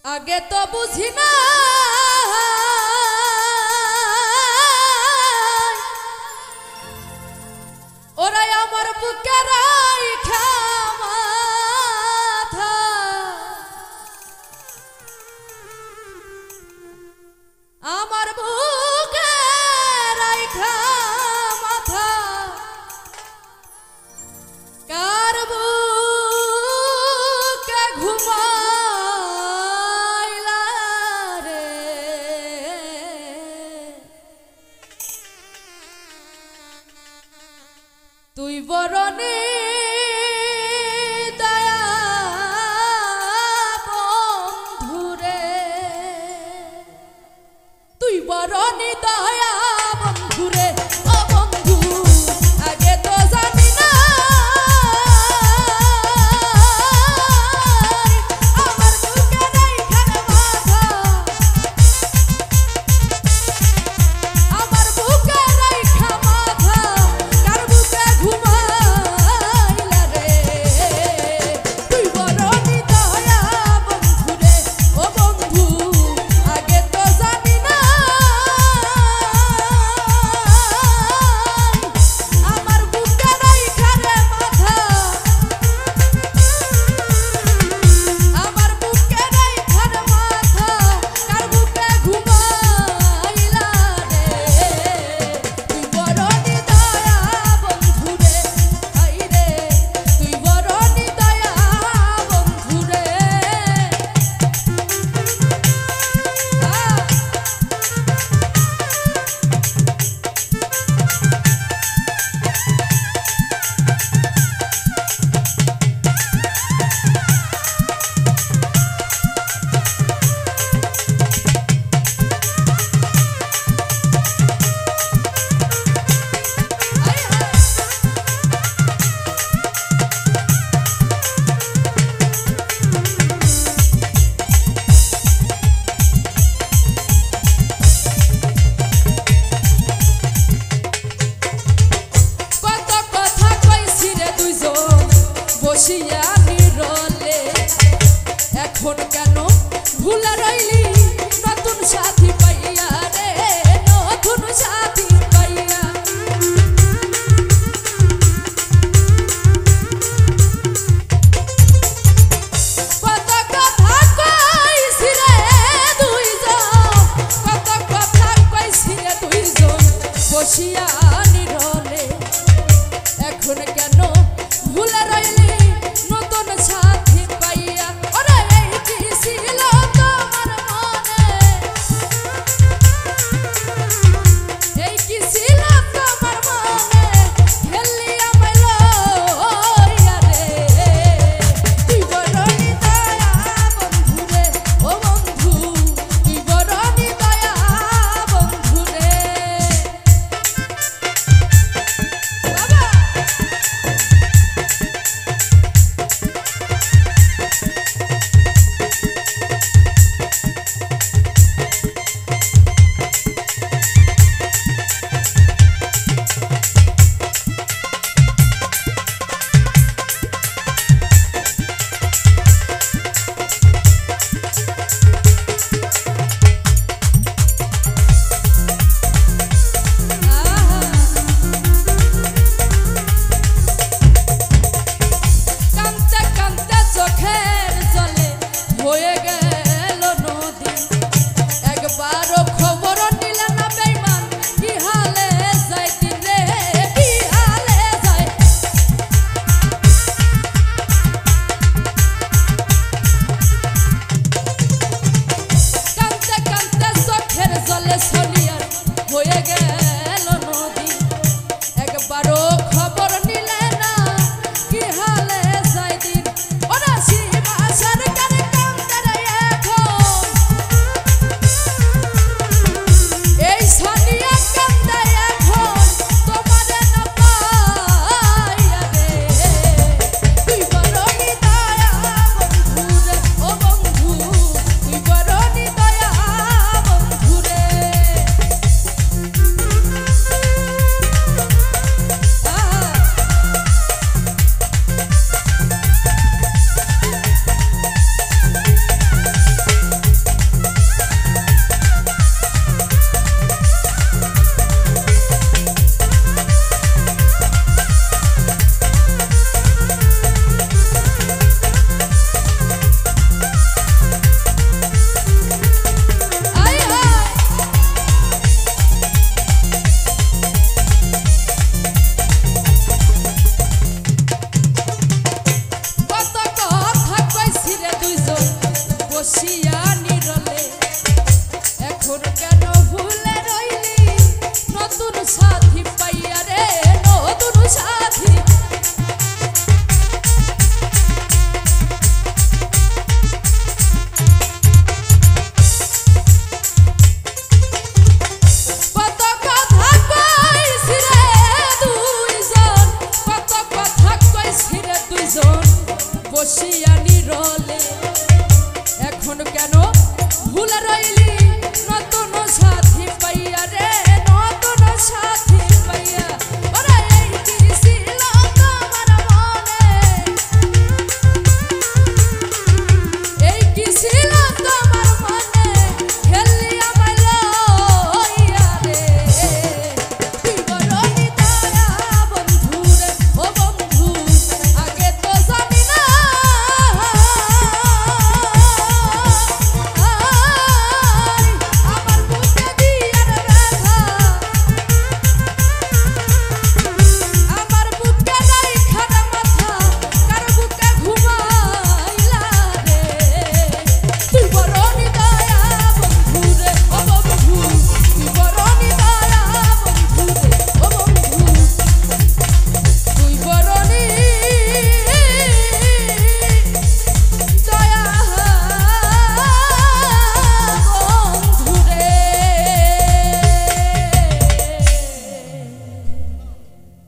आगे तो बुझी ना ओराय आमार बुके राइखा माथा आमार बुके राइखा माथा कार बुके घुमाइला रे तुई बरनी दया बंधुरे तुई बरनी दया बंधुरे ओ बंधु आगे तो जानी ना আমার বুকে রাইখার মাথা আমার বুকে রাইখা মাথা কার বুকে ঘুমাইলা রে তুই বরনি দয়া বন্ধুরে ও বন্ধু আগে তো জানি না আমার বুকে রাইখার মাথা আমার বুকে রাইখার মাথা কার বুকে ঘুমাইলা রে তুই বরনি দয়া বন্ধুরে হাইরে তুই বরনি দয়া বন্ধুরে কত কথা কইছি রে দুইজন বসিয়া নিরলে এখন কেন ভুলে রইলি নতুন সাথী পাইয়া রে নতুন সাথী পাইয়া কত কথা কইছি রে দুইজন কত কথা কইছি রে দুইজন বসিয়া নিরলে এখন কেন ভুলে রইলি নতুন সাথী পাইয়া ওরে এই কি ছিল তোমার দুইজন বসিয়া নিরলে এখন কেন ভুলে রইলি নতুন সাথী পাইয়া রে নতুন সাথী বসিয়া নিরলে এখন কেন ভুলে রইলি